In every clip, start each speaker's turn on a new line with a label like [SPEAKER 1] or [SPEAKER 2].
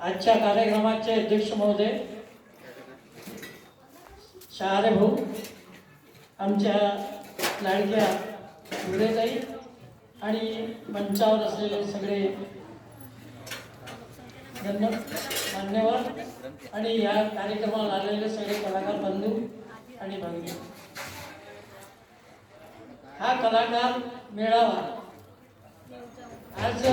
[SPEAKER 1] आजच्या कार्यक्रमाचे अध्यक्ष महोदय शहारे भाऊ, आमच्या लाडक्या मुरेताई आणि मंचावर असलेले सगळे मान्यवर आणि या कार्यक्रमाला आलेले सगळे कलाकार बंधू आणि भगिनी, हा कलाकार मेळावा आज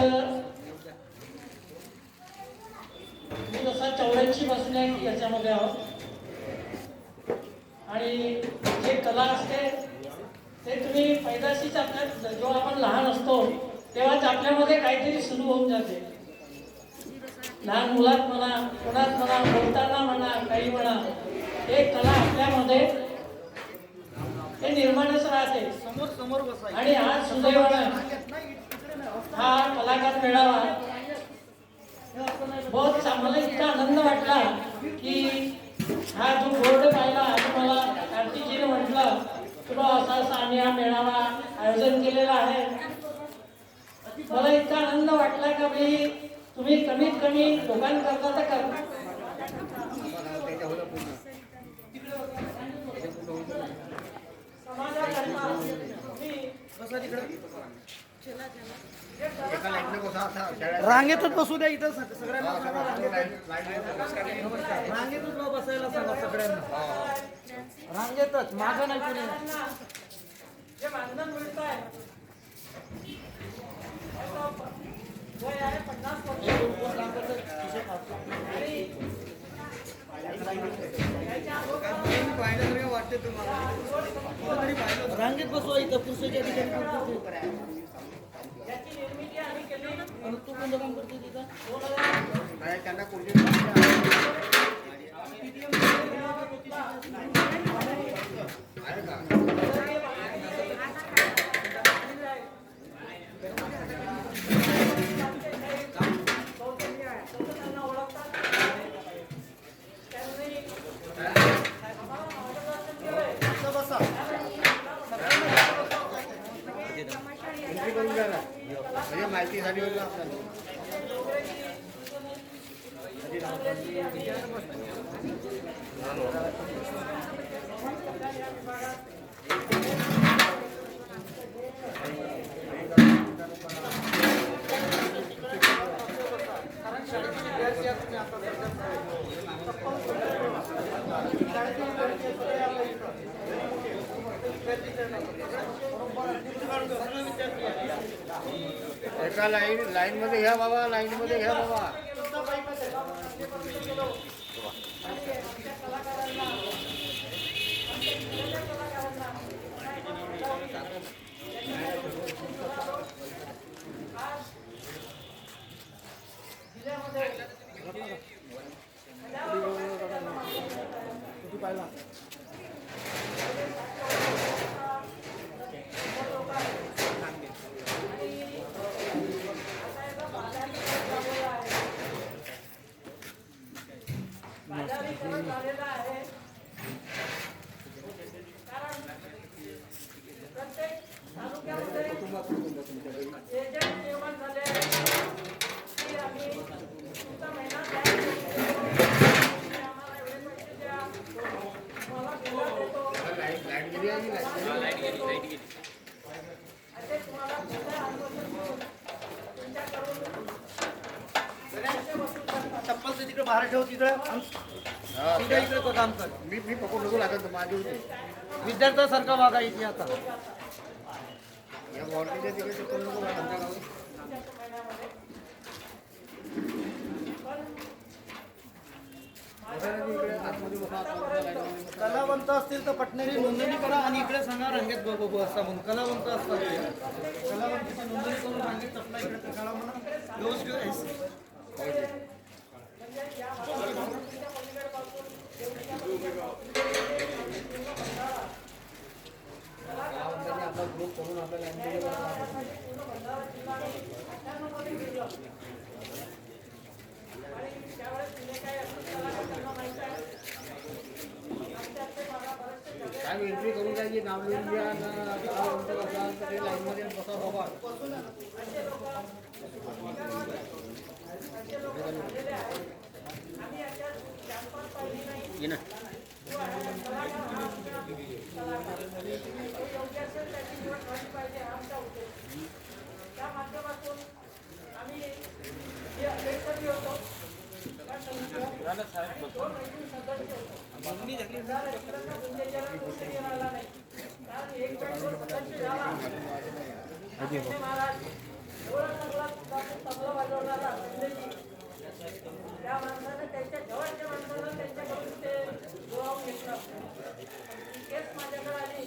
[SPEAKER 1] मी जसा 84 पासून याच्यामध्ये आहोत आणि जे कला असते ते तुम्ही पैदाशीच आपल्या जेव्हा आपण लहान असतो तेव्हाच आपल्यामध्ये काहीतरी सुरू होऊन जाते. लहान मुलात म्हणा, कोणात म्हणा, बोलताना म्हणा, काही म्हणा, एक कला आपल्यामध्ये हे निर्माणच राहते समोर समोर बसायचं. आणि आज सुदैवानं हा कलाकार मेळावा बहुत आम्हाला इतका आनंद वाटला की हा जो बोर्ड पाहिला आणि मला कार्तिकीने म्हटलं की बा असा आम्ही हा मेळावा आयोजन केलेला आहे. मला इतका आनंद वाटला का भाई तुम्ही कमीत कमी लोकांकरता तर करा.
[SPEAKER 2] रांगेतच बसू द्या इथं सगळ्यांना. रांगेतच बसायला सांगा सगळ्यांना, रांगेतच, मागं नाही कोणी.
[SPEAKER 1] जे मानधन मिळत आहे वय आहे 50 वर्ष.
[SPEAKER 2] वाटते तुम्हाला रांगेत बसवा इथं पुरुषाच्या ठिकाणी.
[SPEAKER 1] याची निर्मिती आम्ही केली.
[SPEAKER 2] तू कोणतं काम करते तिथं?
[SPEAKER 3] त्यांना माहिती झाली होती आपल्याला. एका लाईन मध्ये घ्या बाबा, लाईन मध्ये घ्या बाबा.
[SPEAKER 2] चप्पल तर तिकडे बाहेर ठेव, तिकडे इकडे काम कर.
[SPEAKER 3] मी पकडून नको लागत माझी होते.
[SPEAKER 2] विद्यार्थ्यासारखा वागा इथे आता.
[SPEAKER 3] या वॉर्डच्या तिकडे चप्पल नको लागत.
[SPEAKER 2] कलावंत असतील तर पटणारी नोंदणी करा आणि इकडे सांगा रंगेत बघू असा म्हणून. कलावंत असतात कलावंतीची नोंदणी करून रंगेत चपला इकडे काढा म्हणा.
[SPEAKER 3] आपला ग्रुप करून आपल्याला काय एंट्री करून जायची, नाव लिहून घ्या लाईन मध्ये बसा बाबा.
[SPEAKER 4] ये ना
[SPEAKER 1] योग्य असेल त्याची निवड झाली पाहिजे हा आमचा उद्देश. त्या माध्यमातून आम्ही जे अध्यक्षपदी होतो त्या समितीवर आणि 2 नवीन सदस्य होतो. जर एकमेकांना गुंजेजरा कोणतरी राहिला नाही. कारण एक वेळ जो सदस्य झाला संजय महाराज एवढा चांगला तबला वाजवणारा संजयजी, त्या माणसानं त्याच्या जवळच्या माणसानं त्यांच्याकडून ते जुळवून घेतलं. केस माझ्याकडे आली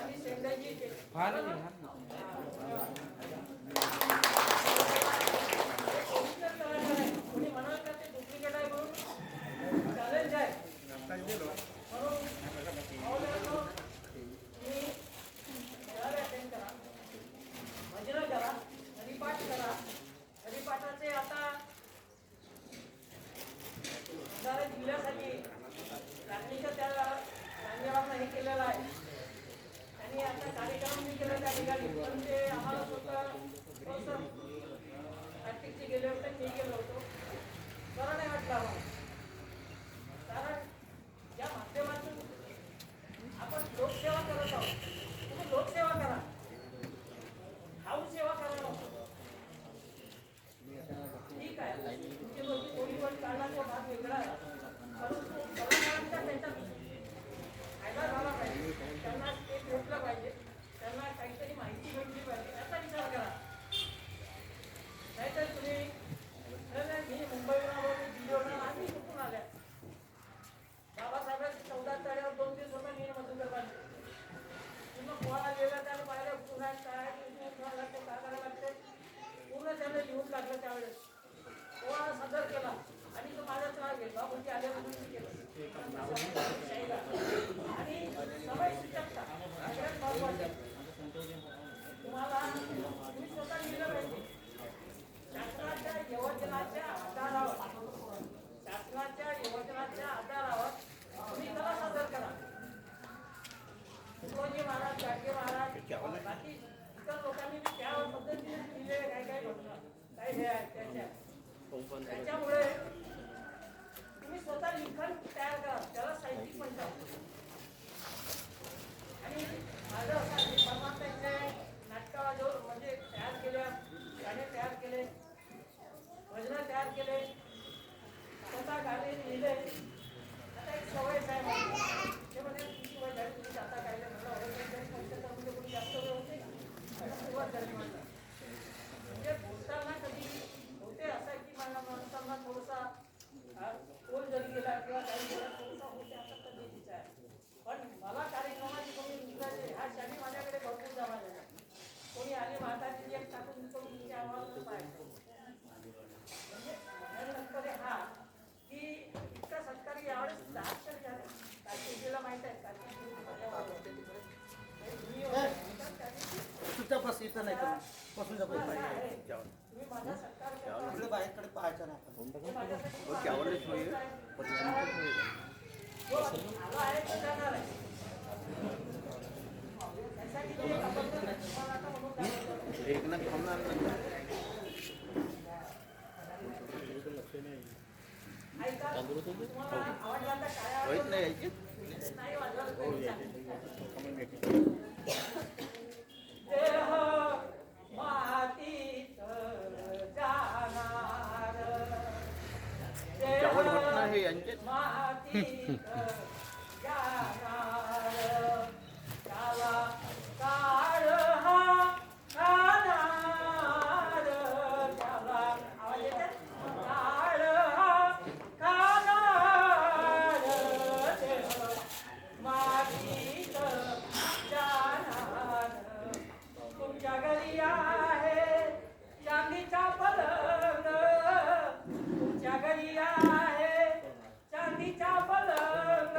[SPEAKER 1] आणि शेंड्याची कोणी म्हणाल का ते डुप्लिकेट आहे म्हणून चॅलेंज आहे म्हणून तुम्ही अटेंड करा, भजनं करा, हरिपाठ करा. हरिपाठाचे आता भंडारा जिल्ह्यासाठी रात्रीचं त्याला धन्यवाद हे केलेलं आहे. त्यांनी आता कार्यक्रम मी केला त्या ठिकाणी, पण ते आम्हाला स्वतः प्रॅक्टिसचे गेले होते, मी गेलो होतो. बरं नाही वाटलं आम्हाला, कारण या माध्यमातून आपण लोकसेवा करत आहोत. तुम्ही लोकसेवा करा, खाऊन सेवा करा नको. ठीक आहे, तुमची लोक कोळीवर काढला तो भाग वेगळा आहे, परंतु कलाकारांचा त्याचा फायदा झाला पाहिजे, त्यांना ते भेटलं पाहिजे, त्यांना काहीतरी माहिती भेटली पाहिजे याचा विचार करा. नाहीतर तुम्ही मी मुंबईवरून आलो, मी दिल्लीवरून आम्ही कुठून आल्या बाबासाहेबांची 14 तळ्यावर 2 दिवस होता मी मधुकर बांधले. पुन्हा पोहायला गेलं त्याला पाहिलं पुन्हा काय लागते काय करायला लागते पूर्ण त्याने लिहून लागलं. त्यावेळेस पोहा सादर केला आणि तो माझा त्रास घेतला म्हणजे आल्यापासून मी केलं. आणि समय सूचकता सगळ्यात महत्वाचे. तुम्हाला तुम्ही स्वतः लिहिलं पाहिजे. शासनाच्या योजनाच्या आधारावर तुम्ही कला सादर करा. तुकोजी महाराज, गाडगे महाराज, बाकी इतर लोकांनी त्या पद्धतीने लिहिलेले काय काय घटना काय हे आहे त्याच्यामुळे तुम्ही स्वतः लिखाण तयार करा, त्याला साहित्यिक म्हणतात. आणि माझं असं आहे, परमात्म्याचे नाटकाला जो म्हणजे तयार केल्या, गाणे तयार केले, भजनं तयार केले, स्वतः गाणे लिहिले. आता एक सवयच आहे माझी, ते म्हणजे तुमची वय झाली, तुम्ही जाता काय मला म्हणजे कोणी जास्त वेळ होते सुरुवात झाली माझा. म्हणजे बोलताना कधी होते असं की मला माणसांना थोडासा कोल जरी गेला किंवा काही गेला थोडासा होते असं कधीच आहे. पण मला कार्यक्रमाची कोणी दुसऱ्याचे ह्या क्षणी माझ्याकडे भरपूर जमा झाल्या. कोणी आली म्हातारी एक टाकून तुमच्या आम्हाला पाहायचं म्हणजे नंतर हा की इतका सत्कारी यावेळेस 10 तरी झाले. कार्तिकीला माहित आहे, कार्तिकी
[SPEAKER 2] बस इथं नाही का बसून जा पाहिजे.
[SPEAKER 1] तुम्ही माझा सत्कार
[SPEAKER 2] आपल्या बाहेरकडे पाहायचं नाही.
[SPEAKER 1] आला आहे तो जाणार आहे. त्यासाठी ते आपण तुम्हाला आता म्हणून काय
[SPEAKER 4] एक ना थांबणार
[SPEAKER 1] ऐका, तुम्हाला आवडला तर काय
[SPEAKER 4] होत नाही यायची
[SPEAKER 1] नाही वाजवलं तरी देह मातीत जाणार,
[SPEAKER 4] जेवण होत नाही यांचे
[SPEAKER 1] मातीत जाणार, त्याला काळ हा खाणार, त्याला आवाज येते काळ हा खाणार, देह मातीत जाणार. तुमच्या घरी आहे चांदीचा पलंग, तुमच्या घरी आहे चांदीचा पलंग,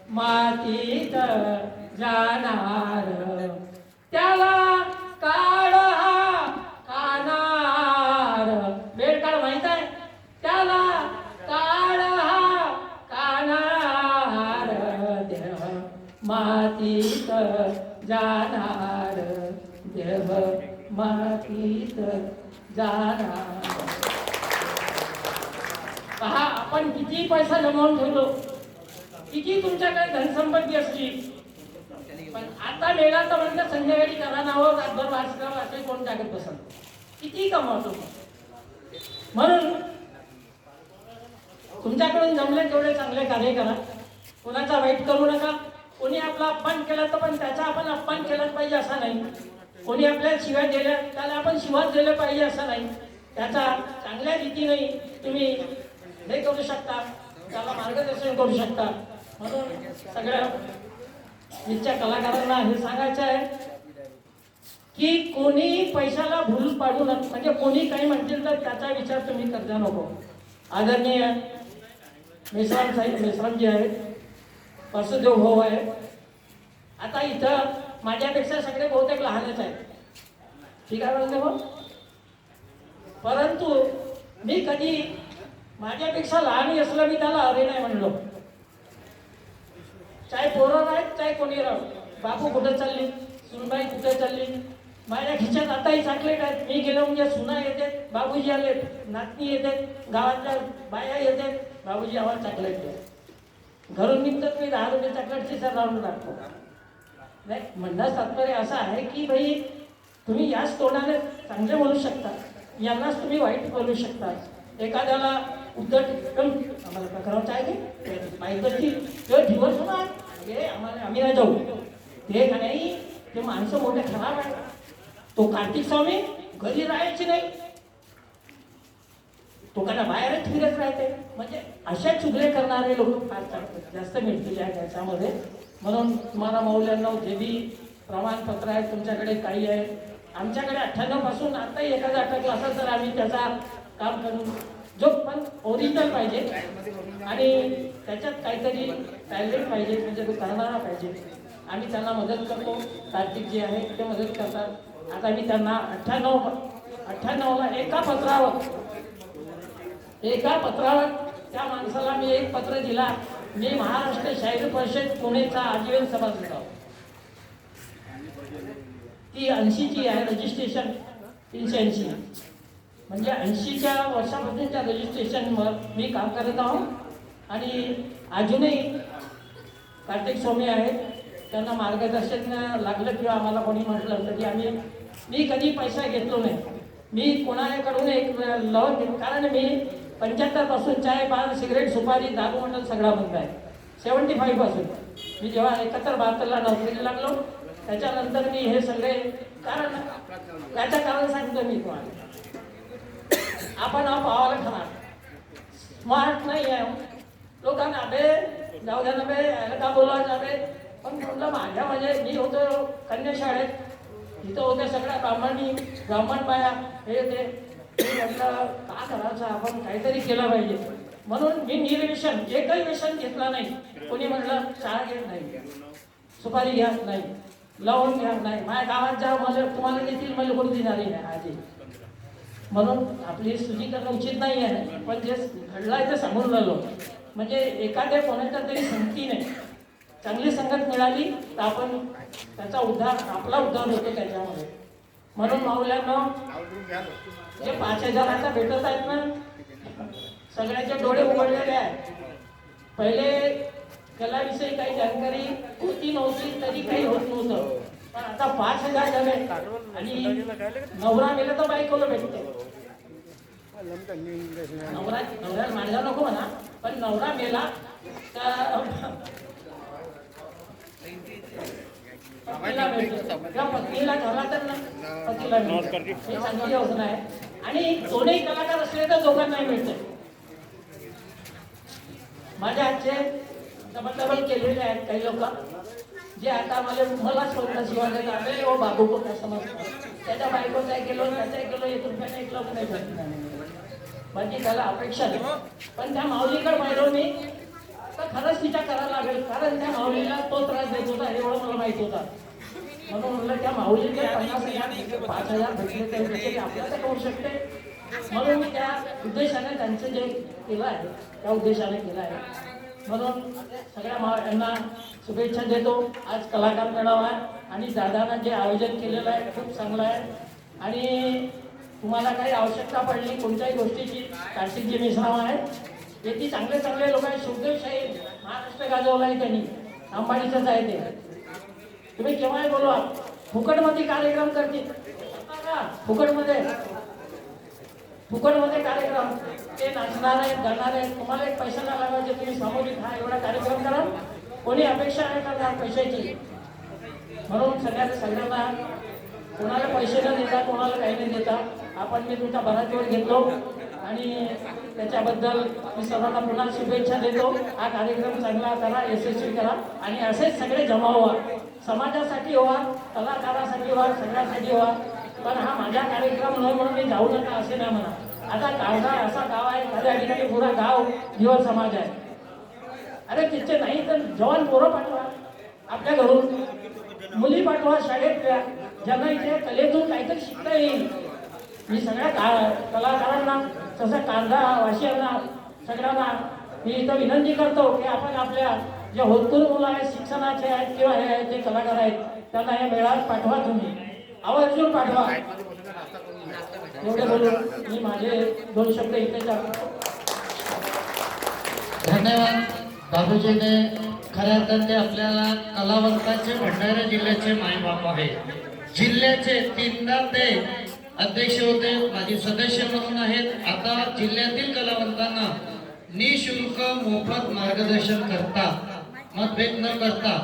[SPEAKER 1] मातीत जाणार त्याला काळ हा कानार वेळ काळ माहित आहे त्याला काळ हा कानार देह मातीत जाणार देह मातीत जाणार पहा आपण किती पैसा जमवून ठेवलो किती तुमच्याकडे धनसंपत्ती असली पण आता मेला तर म्हणलं संध्याकाळी करा नावं रातभर वाचलं असे कोण टाकत बसत किती कमावतो म्हणून तुमच्याकडून जमले तेवढे चांगले कार्य करा कोणाचा वाईट करू नका कोणी आपला अपमान केला तर पण त्याचा आपण अपमान केलाच पाहिजे असा नाही कोणी आपल्याला शिव्या दिल्या त्याला आपण शिवाच दिले पाहिजे असं नाही त्याचा चांगल्या रीतीने तुम्ही हे करू शकता त्याला मार्गदर्शन करू शकता म्हणून सगळ्या इथच्या कलाकारांना हे सांगायचं आहे की कोणी पैशाला भूल पाडू नका म्हणजे कोणी काही म्हणतील तर त्याचा विचार तुम्ही करता नको आदरणीय मेश्राम साहेब मेश्रामजी आहेत वासुदेव भाऊ आहे आता इथं माझ्यापेक्षा सगळे बहुतेक लहानच आहेत ठीक आहे म्हणते भाऊ परंतु मी कधी माझ्यापेक्षा लहानही असलं मी त्याला अरे नाही म्हणलो चाहे पोरं आहेत चाहे कोणी राह बापू कुठे चालली सुनबाई कुठे चालली माझ्या खिशात आताही चॉकलेट आहेत मी गेलो म्हणजे सुना येते बाबूजी आले नातनी येते गावातल्या बाया येते बाबूजी आम्हाला चॉकलेट द्या घरून निघतात मी 10 रुपये चॉकलेटची सर लावून टाकतो नाही म्हणण्यास तात्पर्य असं आहे की भाई तुम्ही याच तोंडाने चांगले बोलू शकता यांनाच तुम्ही वाईट बोलू शकता एखाद्याला उद्धट आम्हाला प्रकारांचं आहे की माहिती किंवा दिवस होणार हे आम्हाला आम्ही नाही जाऊ ते का नाही ते माणसं मोठे खराब आहे तो कार्तिक स्वामी घरी राहायची नाही तो का बाहेरच फिरत राहते म्हणजे अशा चुगले करणारे लोक फार जास्त मिळतील या त्याच्यामध्ये म्हणून तुम्हाला मौल्यांना जे बी प्रमाणपत्र आहे तुमच्याकडे काही आहे आमच्याकडे 98 पासून आताही एखादा अटकला असेल तर आम्ही त्याचा काम करू जो पण ओरिजिनल पाहिजे आणि त्याच्यात काहीतरी टॅलेंट पाहिजे म्हणजे तो करणारा पाहिजे आम्ही त्यांना मदत करतो कार्तिक जे आहे ते मदत करतात आता मी त्यांना 98ला एका पत्रावर त्या माणसाला मी एक पत्र दिला मी महाराष्ट्र शाहीर परिषद पुणेचा आजीवन सभासद आहोत ती 80ची आहे रजिस्ट्रेशन 380 म्हणजे 80च्या वर्षापासूनच्या रजिस्ट्रेशनवर मी काम करत आहोत आणि अजूनही कार्तिक स्वामी आहेत त्यांना मार्गदर्शन लागलं किंवा आम्हाला कोणी म्हटलं तरी मी कधी पैसा घेतलो नाही मी कोणाकडून एक लवन घेतो कारण मी 75 पासून चाय पान सिगरेट सुपारी दारू मंडळ सगळा बंद आहे 75 पासून मी जेव्हा 71-72ला नोकरीला लागलो त्याच्यानंतर मी हे सगळे कारण त्याचं कारण सांगतो मी तुम्हाला आपण हा पावाला खाणार स्मार्ट नाही आहे लोकांना अबे जाऊ द्या ना बे याला का बोलायचं अबे पण म्हटलं माझ्या म्हणजे मी होतो कन्या शाळेत तिथं होत्या सगळ्या ब्राह्मण बाया हे ते म्हटलं का करायचं आपण काहीतरी केलं पाहिजे म्हणून मी निर्व्यसन एकही व्यसन घेतला नाही कोणी म्हटलं चहा घेत नाही सुपारी घ्या नाही लवण घ्या नाही माझ्या गावात जा मला तुम्हाला देतील मला कोणी देणारी नाही आधी म्हणून आपली स्तुती करणं उचित नाही आहे पण जे घडलं आहे ते सांगून राहिलो म्हणजे एखाद्या कोणाच्या तरी संगतीने चांगली संगत मिळाली तर आपण त्याचा उद्धार आपला उद्धार होतो त्याच्यामध्ये म्हणून माऊल्यांना जे 5000 आता भेटत आहेत ना सगळ्यांचे डोळे उघडलेले आहेत पहिले कलाविषयी काही जानकारी होती नव्हती तरी काही होत नव्हतं पण आता 5000 झाले आणि नवरा मेला तर बायकोला भेटते नवऱ्याला मांडला नको म्हणा पण नवरा मेला तर पत्नीला झाला तर पतीला मिळते ही चांगली योजना आहे आणि दोन्ही कलाकार असले तर दोघांनाही मिळते माझ्या हातचे डबल केलेले आहेत काही लोक जे आता मला स्वतः शिवाय देतात ओ बाबू को काय समजतं त्याच्या बायकोचं आहे केलं त्याचं केलं 1 रुपयाने 1 लाख नाही भेटत म्हणजे त्याला अपेक्षा नाही पण त्या माऊलीकडे पाहिलो मी तर खरंच तिच्या करायला लागेल, कारण त्या माऊलीला तो त्रास देत होता एवढं मला माहित होता. म्हणून म्हणलं त्या माऊलीने 50,000 5,000 भेटले त्याच्यासाठी आपल्याला करू शकते. म्हणून मी त्या उद्देशाने त्यांचं जे केलं आहे त्या उद्देशाने केलं आहे. म्हणून सगळ्या यांना शुभेच्छा देतो. आज कलाकार मेळावा आहे आणि दादानं जे आयोजन केलेलं आहे खूप चांगलं आहे. आणि तुम्हाला काही आवश्यकता पडली कोणत्याही गोष्टीची, कार्तिकजी मिश्राम आहे, याची चांगले चांगले लोक आहेत. सुखदेव शाहीर महाराष्ट्र गाजवला आहे त्यांनी, अंबानीचंच आहे ते. तुम्ही केव्हाही बोलवा, फुकटमध्ये कार्यक्रम करतील का? फुकटमध्ये कार्यक्रम, ते नाचणार आहेत, गाणार आहेत. तुम्हाला एक पैसा नाही लागायचे, तुम्ही सामूहिक हा एवढा कार्यक्रम करा. कोणी अपेक्षा नाही करणार पैशाची. म्हणून सगळ्यांना कोणाला पैसे न देता, कोणाला काही नाही देता, मी तुमचा बराच वेळ घेतलो आणि त्याच्याबद्दल मी सर्वांना पुन्हा शुभेच्छा देतो. हा कार्यक्रम चांगला करा, यशस्वी करा आणि असेच सगळे जमा व्हा. समाजासाठी व्हा, कलाकारासाठी व्हा, सगळ्यासाठी व्हा. पण हा माझा कार्यक्रम नाही म्हणून मी जाऊ नका असे नाही म्हणा. आता गावगा असा गाव आहे, माझ्या ठिकाणी पुरा गाव जीवन समाज आहे. अरे तिथे नाही तर जवान पोरं पाठवा आपल्या घरून, मुली पाठवा शाळेतल्या, ज्यांना इथे कलेतून काहीतरी शिकता येईल. मी सगळ्या कलाकारांना तसं कारंजा वाशियांना सगळ्यांना मी इथं विनंती करतो की आपण आपल्या जे होतकरू मुलं आहेत, शिक्षणाचे आहेत किंवा हे आहेत जे कलाकार आहेत, त्यांना या मेळाव्यात पाठवा. तुम्ही आवर्जून पाठवा. एवढे बोलून मी माझे 2 शब्द इथे टाकतो.
[SPEAKER 4] धन्यवाद. बाबूजीने खऱ्या अर्थाने आपल्याला कलावंतांचे भंडारा जिल्ह्याचे मायबाप आहे. जिल्ह्याचे 3दा ते अध्यक्ष होते, माजी सदस्य म्हणून आहेत. आता जिल्ह्यातील कलावंतांना निशुल्क मोफत मार्गदर्शन करतात, मतभेद न करता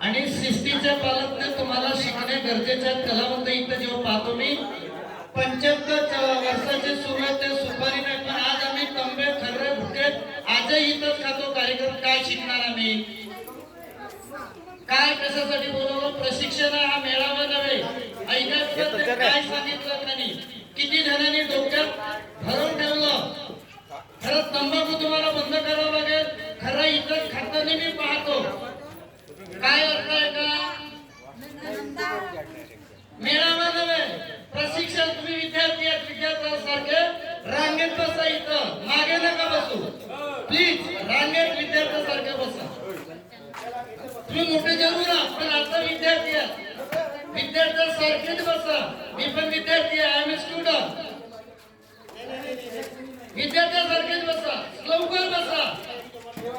[SPEAKER 4] आणि शिस्तीच्या पालकने तुम्हाला शिकणे गरजेचे आहे. कलावंत इथं जेव्हा पाहतो मी 75 वर्षाचे सुरू आहे ते सुपारी नाही, पण आज आम्ही तंबे खर्रे भुके आजही इथंच खातो. कार्यक्रम काय शिकणार आम्ही, काय कशासाठी बोलवलं? प्रशिक्षण हा मेळावा नव्हे. ऐकायचं काय सांगितलं त्यांनी, किती जणांनी डोक्यात भरून ठेवलं. खरंच तंबाखू तुम्हाला बंद करावं लागेल. खरं इथं खाताना मी पाहतो. काय अर्थ आहे का? मेळावा नव्हे, प्रशिक्षण. तुम्ही विद्यार्थी आहेत, विद्यार्थ्यांसारखे रांगेत बसा, इथं मागे नका बसू प्लीज. रांगेत विद्यार्थ्यांसारखे बसा. तुम्ही मोठे जरूर आहात पण आता विद्यार्थी आहात, विद्यार्थ्यांसारखेच बसा. मी पण विद्यार्थी आहे, आय एम स्टुडंट. विद्यार्थ्यांसारखेच बसा, लवकर बसा.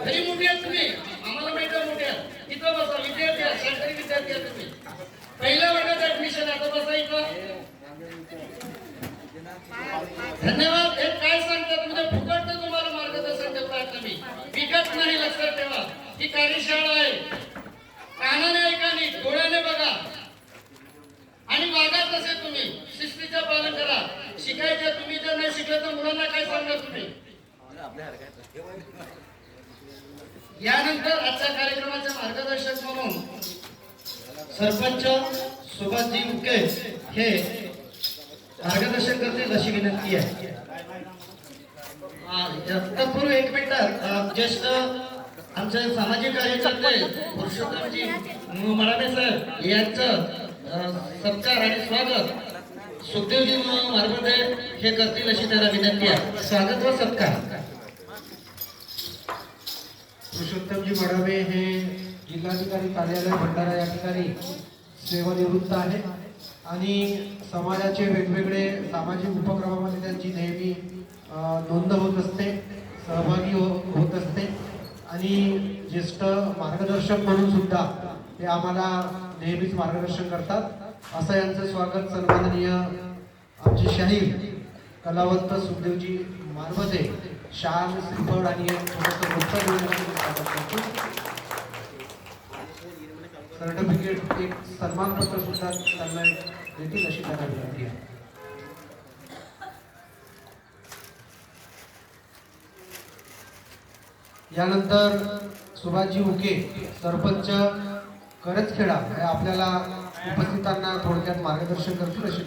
[SPEAKER 4] घरी मोठी आहेत तुम्ही, आम्हाला माहिती आहे मोठे आहेत. इथं बसा, विद्यार्थी आहात, सरकारी विद्यार्थी आहात तुम्ही. पहिल्या वर्गात ऍडमिशन आता बसा इथं. धन्यवाद. हे काय सांगतात म्हणजे फुकट तुम्हाला मार्गदर्शन देतात तुम्ही, विकत नाही. लक्षात ठेवा, ही कार्यशाळा आहे. कानाने ऐका, नीट डोळ्याने बघा आणि वागा तसे. तुम्ही शिस्तीचे पालन करा. शिकायचे तुम्ही, जर नाही शिकले तर मुलांना काय सांगा तुम्ही. यानंतर आजच्या कार्यक्रमाचे मार्गदर्शक म्हणून सरपंच सुभाषजी उके हे मार्गदर्शन करतील अशी विनंती आहे. तत्पूर्वी 1 मिनिट ज्येष्ठ आमचे सामाजिक कार्यकर्ते पुरुषोत्तमजी मराठे साहेब यांचं सत्कार आणि स्वागत सुखदेवजी मार्गदे हे करतील अशी त्याला विनंती आहे. स्वागत व सत्कार.
[SPEAKER 5] पुरुषोत्तमजी मडावे हे जिल्हाधिकारी कार्यालय भंडारा या ठिकाणी सेवानिवृत्त आहे आणि समाजाचे वेगवेगळे सामाजिक उपक्रमामध्ये त्यांची नेहमी नोंद होत असते, सहभागी होत असते आणि ज्येष्ठ मार्गदर्शक म्हणून सुद्धा ते आम्हाला नेहमीच मार्गदर्शन करतात. असं यांचं स्वागत सन्माननीय आमचे शाहीर कलावंत सुखदेवजी मारबते शाल श्रीफळ आणि सर्टिफिकेट एक सन्मानपत्र सुद्धा त्यांना देतील अशी त्यांना विनंती आहे. यानंतर सुभाषजी उके सरपंच करजखेडा हे आपल्याला उपस्थितांना थोडक्यात मार्गदर्शन करतील अशी